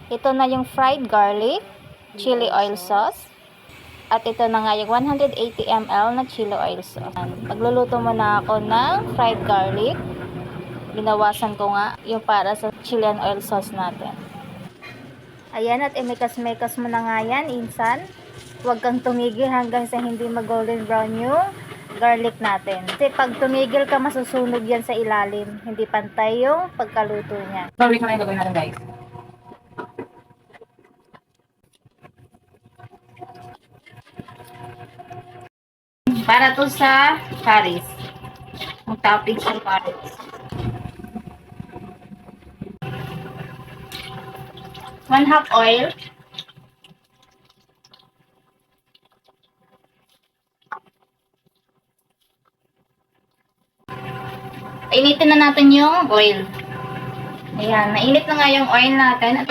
Ito na yung fried garlic, chili oil sauce. At ito na nga yung 180 ml na chili oil sauce. Pagluluto muna ako ng fried garlic. Binawasan ko nga yung para sa chili and oil sauce natin. Ayan, at imikas-mikas mo na nga yan, insan. Huwag kang tumigil hanggang sa hindi mag-golden brown yung garlic natin. Kasi pag tumigil ka, masusunog yan sa ilalim. Hindi pantay yung pagkaluto niya. Garlic na yung gagawin natin, guys. Para to sa paris. Ang topping sa paris. 1/2 oil. Initin na natin yung oil. Ayan, nainit na nga yung oil natin at